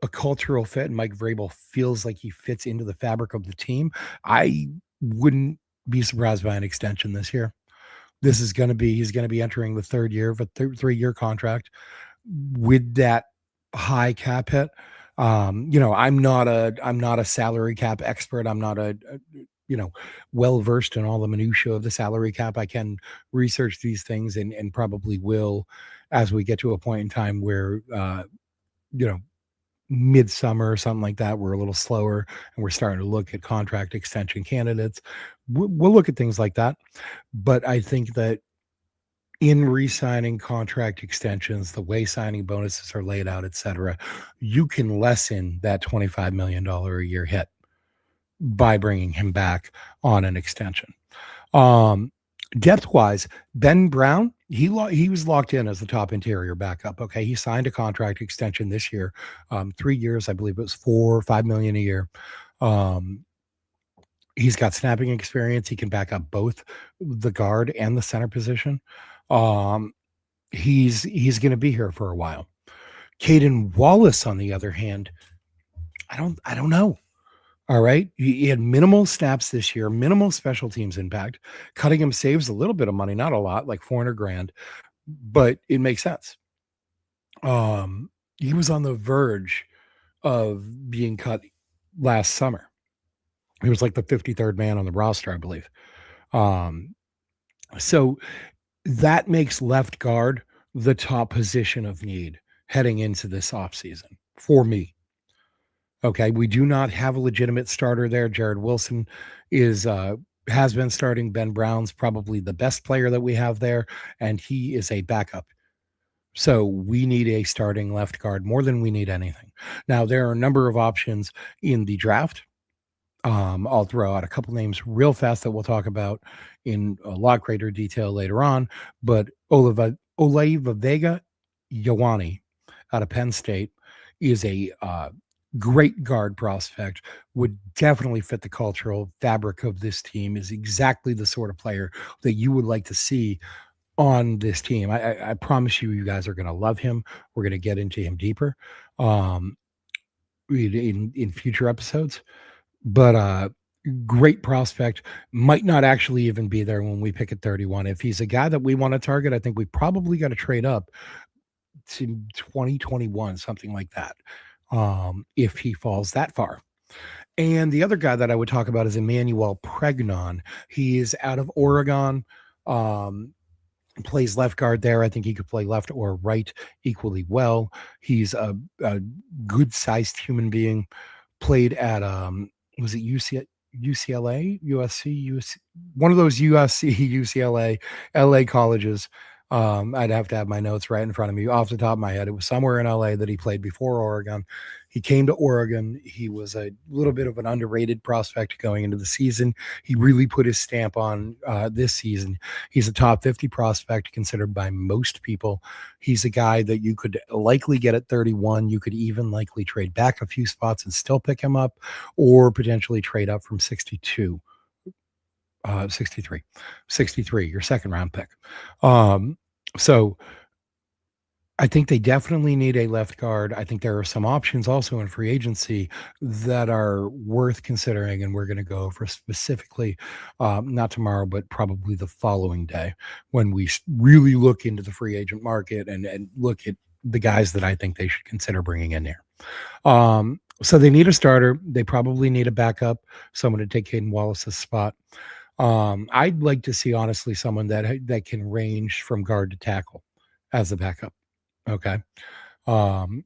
a cultural fit and Mike Vrabel feels like he fits into the fabric of the team, I wouldn't be surprised by an extension this year. He's going to be entering the third year of a 3-year contract with that high cap hit. I'm not a salary cap expert. I'm not well versed in all the minutia of the salary cap. I can research these things and probably will as we get to a point in time where you know midsummer or something like that, we're a little slower and we're starting to look at contract extension candidates. We'll look at things like that. But I think that in re-signing contract extensions, the way signing bonuses are laid out, et cetera, you can lessen that $25 million a year hit by bringing him back on an extension. Um, Depth wise, Ben Brown, he was locked in as the top interior backup. Okay, he signed a contract extension this year, 3 years, I believe it was 4 or 5 million a year. Um, He's got snapping experience. He can back up both the guard and the center position. Um, he's going to be here for a while. Caden Wallace, on the other hand, I don't know. All right, he had minimal snaps this year, minimal special teams impact. Cutting him saves a little bit of money, not a lot, like 400 grand, but it makes sense. Um, he was on the verge of being cut last summer. He was like the 53rd man on the roster, I believe. Um, so that makes left guard the top position of need heading into this offseason for me. Okay, we do not have a legitimate starter there. Jared Wilson is has been starting. Ben Brown's probably the best player that we have there, and he is a backup. So we need a starting left guard more than we need anything. Now there are a number of options in the draft. I'll throw out a couple names real fast that we'll talk about in a lot greater detail later on. But Olaiva Vega Ioane out of Penn State is a great guard prospect, would definitely fit the cultural fabric of this team, is exactly the sort of player that you would like to see on this team. I promise you, you guys are going to love him. We're going to get into him deeper um, in future episodes. But great prospect, might not actually even be there when we pick at 31. If he's a guy that we want to target, I think we probably got to trade up to 2021, something like that, if he falls that far. And the other guy that I would talk about is Emmanuel Pregnon. He is out of Oregon. Um, Plays left guard there. I think he could play left or right equally well. He's a good sized human being. Played at was it UCLA, USC, one of those USC, UCLA, LA colleges. I'd have to have my notes right in front of me. Off the top of my head, it was somewhere in LA that he played before Oregon. He came to Oregon. He was a little bit of an underrated prospect going into the season. He really put his stamp on this season. He's a top 50 prospect considered by most people. He's a guy that you could likely get at 31. You could even likely trade back a few spots and still pick him up, or potentially trade up from 62. 63, your second round pick. So I think they definitely need a left guard. I think there are some options also in free agency that are worth considering, and we're going to go over specifically, not tomorrow, but probably the following day when we really look into the free agent market and look at the guys that I think they should consider bringing in here. So they need a starter. They probably need a backup, someone to take Caden Wallace's spot. I'd like to see, honestly, someone that can range from guard to tackle as a backup. Okay. Um,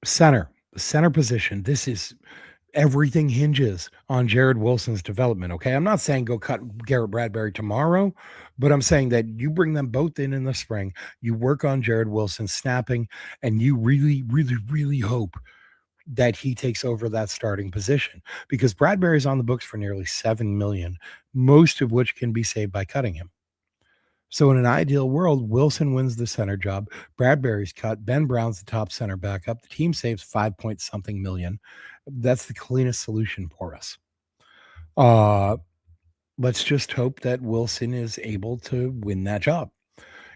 the center position. This is everything hinges on Jared Wilson's development. Okay. I'm not saying go cut Garrett Bradbury tomorrow, but I'm saying that you bring them both in the spring. You work on Jared Wilson snapping, and you really, really, really hope that he takes over that starting position, because Bradbury's on the books for nearly 7 million, most of which can be saved by cutting him. So in an ideal world, Wilson wins the center job. Bradbury's cut. Ben Brown's the top center backup. The team saves 5 point something million. That's the cleanest solution for us. Let's just hope that Wilson is able to win that job.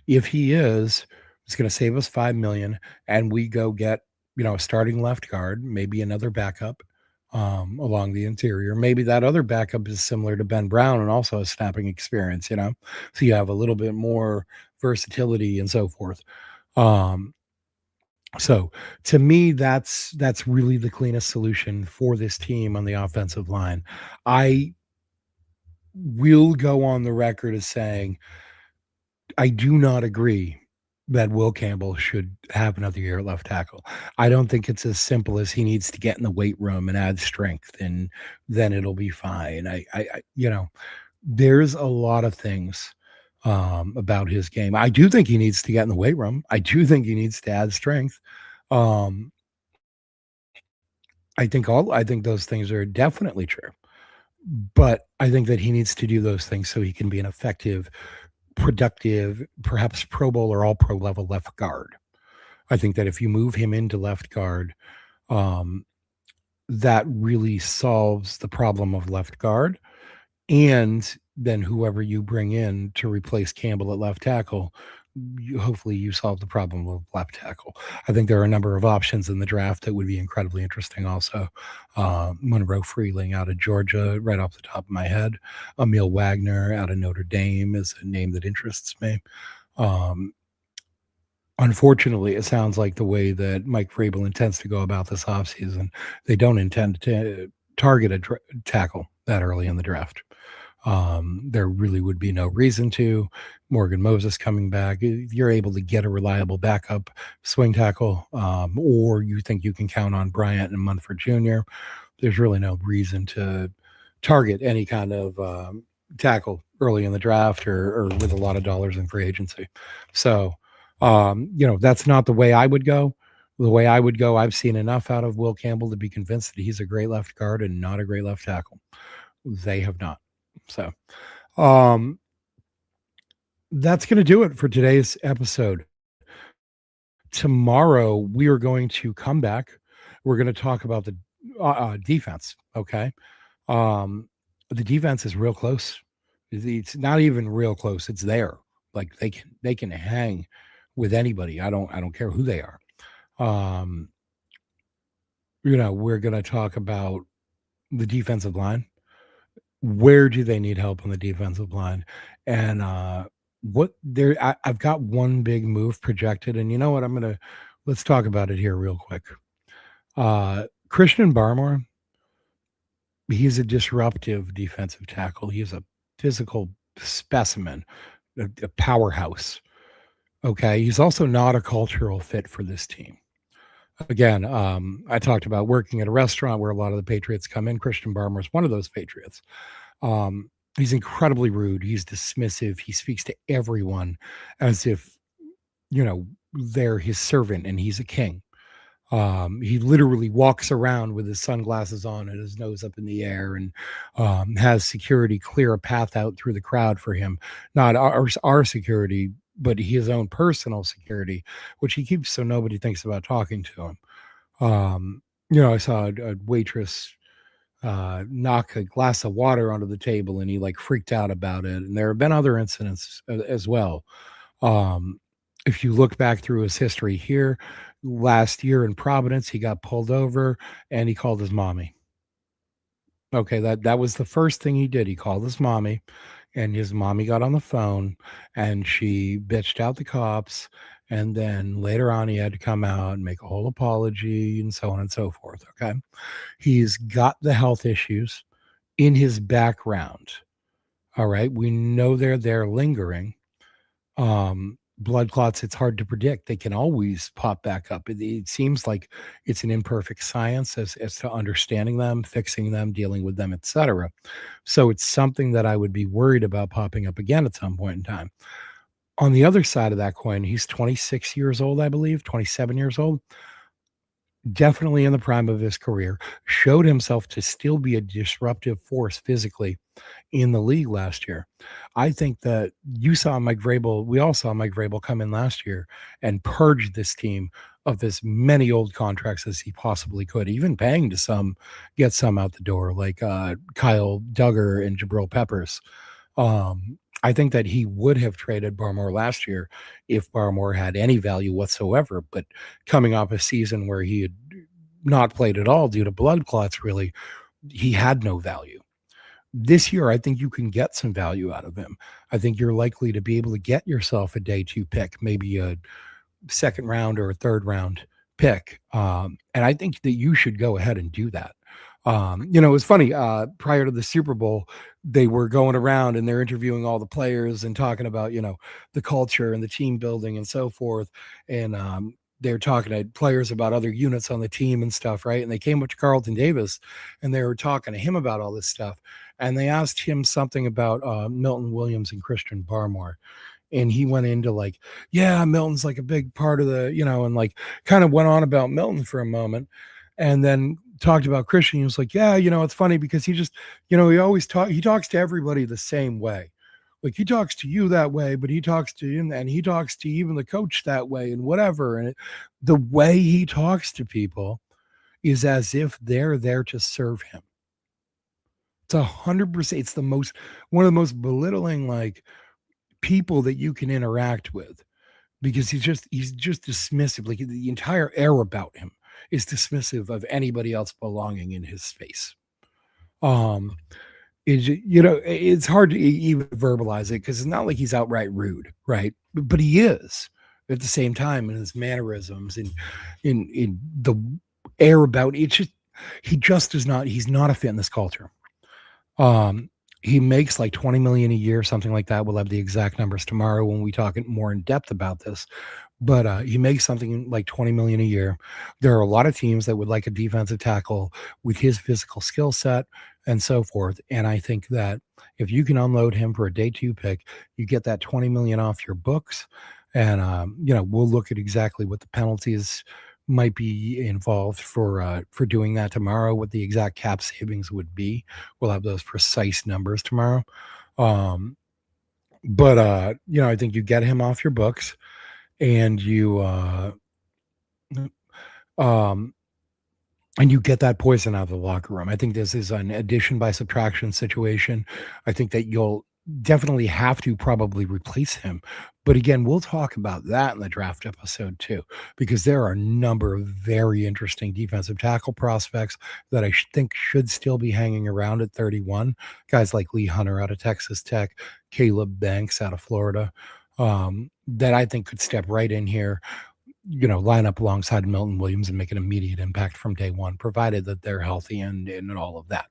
If he is, it's going to save us 5 million, and we go get, a starting left guard, maybe another backup along the interior. Maybe that other backup is similar to Ben Brown and also has snapping experience, so you have a little bit more versatility and so forth. So to me, that's really the cleanest solution for this team on the offensive line. I will go on the record as saying I do not agree that Will Campbell should have another year at left tackle. I don't think it's as simple as he needs to get in the weight room and add strength, and then it'll be fine. There's a lot of things about his game. I do think he needs to get in the weight room. I do think he needs to add strength. Um, I think those things are definitely true, but I think that he needs to do those things so he can be an effective, productive, perhaps Pro Bowl or all pro level left guard. I think that if you move him into left guard, um, that really solves the problem of left guard. And then whoever you bring in to replace Campbell at left tackle, hopefully you solve the problem of left tackle. I think there are a number of options in the draft that would be incredibly interesting also. Monroe Freeling out of Georgia, right off the top of my head. Emil Wagner out of Notre Dame is a name that interests me. Um, Unfortunately, it sounds like the way that Mike Vrabel intends to go about this offseason, they don't intend to target a tackle that early in the draft. There really would be no reason to. Morgan Moses coming back, if you're able to get a reliable backup swing tackle, or you think you can count on Bryant and Munford Jr., there's really no reason to target any kind of tackle early in the draft or with a lot of dollars in free agency. So, that's not the way I would go. The way I would go, I've seen enough out of Will Campbell to be convinced that he's a great left guard and not a great left tackle. They have not. So, um, that's going to do it for today's episode. Tomorrow, we are going to come back. We're going to talk about the defense. Okay. Um, the defense is real close. It's not even real close. It's there. Like they can hang with anybody. I don't care who they are. Um, we're going to talk about the defensive line. Where do they need help on the defensive line? And I've got one big move projected, and you know what? Let's talk about it here real quick. Christian Barmore, he's a disruptive defensive tackle. He's a physical specimen, a powerhouse. Okay. He's also not a cultural fit for this team. Again, I talked about working at a restaurant where a lot of the Patriots come in. Christian Barmore is one of those Patriots. He's incredibly rude. He's dismissive. He speaks to everyone as if, they're his servant and he's a king. He literally walks around with his sunglasses on and his nose up in the air and has security clear a path out through the crowd for him. Not our security, but his own personal security, which he keeps so nobody thinks about talking to him. I saw a waitress knock a glass of water onto the table and he like freaked out about it. And there have been other incidents as well. If you look back through his history here, last year in Providence, he got pulled over and he called his mommy. Okay, that was the first thing he did. He called his mommy, and his mommy got on the phone and she bitched out the cops. And then later on, he had to come out and make a whole apology and so on and so forth. Okay. He's got the health issues in his background. All right. We know they're there lingering. Blood clots, it's hard to predict. They can always pop back up. It seems like it's an imperfect science as to understanding them, fixing them, dealing with them, etc. So it's something that I would be worried about popping up again at some point in time. On the other side of that coin, he's 26 years old, I believe, 27 years old. Definitely in the prime of his career, showed himself to still be a disruptive force physically in the league last year. I think that we all saw Mike Vrabel come in last year and purge this team of as many old contracts as he possibly could, even paying to get some out the door, like Kyle Duggar and Jabril Peppers. I think that he would have traded Barmore last year if Barmore had any value whatsoever. But coming off a season where he had not played at all due to blood clots, really, he had no value. This year, I think you can get some value out of him. I think you're likely to be able to get yourself a day two pick, maybe a second round or a third round pick. And I think that you should go ahead and do that. It was funny, prior to the Super Bowl, they were going around and they're interviewing all the players and talking about, the culture and the team building and so forth. And they're talking to players about other units on the team and stuff, right? And they came up to Carlton Davis and they were talking to him about all this stuff. And they asked him something about Milton Williams and Christian Barmore. And he went into like, yeah, Milton's like a big part of and like kind of went on about Milton for a moment. And then talked about Christian. He was like, yeah, it's funny because he just, he talks to everybody the same way. Like he talks to you that way, but he talks to you and he talks to even the coach that way and whatever. And the way he talks to people is as if they're there to serve him. It's 100%. It's the most one of the most belittling like people that you can interact with because he's just dismissive. Like the entire air about him is dismissive of anybody else belonging in his space. Um, it's hard to even verbalize it because it's not like he's outright rude, right? But he is at the same time in his mannerisms and in the air about it. It's just he just is not. He's not a fit in this culture. Um, he makes like 20 million a year, something like that. We'll have the exact numbers tomorrow when we talk more in depth about this. But he makes something like 20 million a year. There are a lot of teams that would like a defensive tackle with his physical skill set and so forth. And I think that if you can unload him for a day two pick, you get that 20 million off your books. And we'll look at exactly what the penalties might be involved for doing that tomorrow, what the exact cap savings would be. We'll have those precise numbers tomorrow. But I think you get him off your books and um you get that poison out of the locker room. I think this is an addition by subtraction situation. I think that you'll definitely have to probably replace him. But again, we'll talk about that in the draft episode too, because there are a number of very interesting defensive tackle prospects that I think should still be hanging around at 31. Guys like Lee Hunter out of Texas Tech, Caleb Banks out of Florida, that I think could step right in here, line up alongside Milton Williams and make an immediate impact from day one, provided that they're healthy and all of that.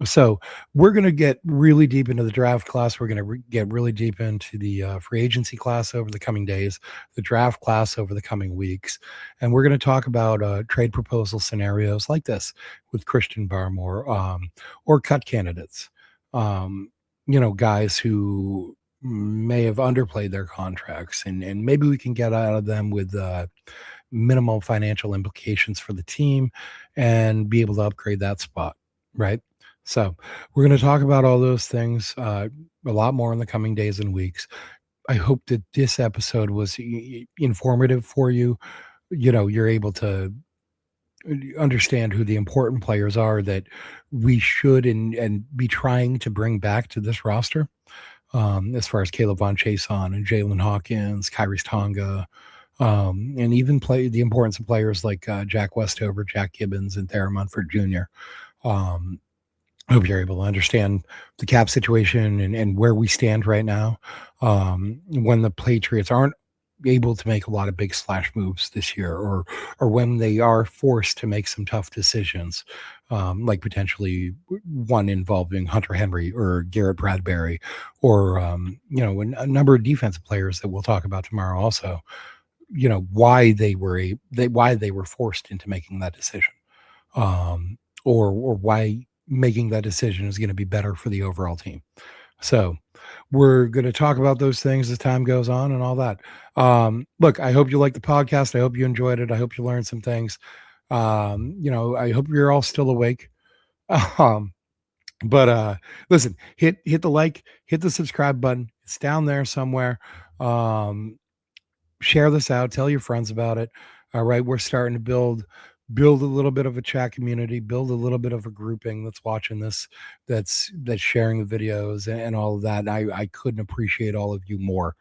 So we're going to get really deep into the draft class. We're going to get really deep into the free agency class over the coming days, the draft class over the coming weeks. And we're going to talk about trade proposal scenarios like this with Christian Barmore, or cut candidates, guys who may have underplayed their contracts and maybe we can get out of them with minimal financial implications for the team and be able to upgrade that spot, right? So we're going to talk about all those things a lot more in the coming days and weeks. I hope that this episode was informative for you. You're able to understand who the important players are that we should and be trying to bring back to this roster. As far as Caleb Von Chason and Jalen Hawkins, Kyrie's Tonga, and even play the importance of players like Jack Westover, Jack Gibbons, and Theron Munford Jr. I hope you're able to understand the cap situation and where we stand right now. When the Patriots aren't able to make a lot of big splash moves this year, or when they are forced to make some tough decisions, like potentially one involving Hunter Henry or Garrett Bradbury, or a number of defensive players that we'll talk about tomorrow. Also, why they were forced into making that decision, or why making that decision is going to be better for the overall team. So we're going to talk about those things as time goes on and all that. Look, I hope you like the podcast. I hope you enjoyed it. I hope you learned some things. I hope you're all still awake. But listen, hit the like, hit the subscribe button. It's down there somewhere. Share this out, tell your friends about it. All right. We're starting to build a little bit of a chat community, build a little bit of a grouping that's watching this, that's sharing the videos and all of that. I couldn't appreciate all of you more.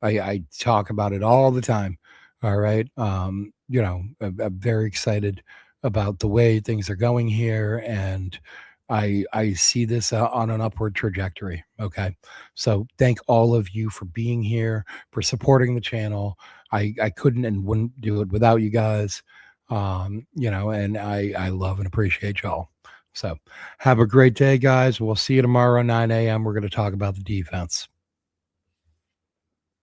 I talk about it all the time. All right. I'm very excited about the way things are going here. And I see this on an upward trajectory. Okay. So thank all of you for being here, for supporting the channel. I couldn't and wouldn't do it without you guys. And I love and appreciate y'all. So have a great day, guys. We'll see you tomorrow, 9 a.m. We're going to talk about the defense.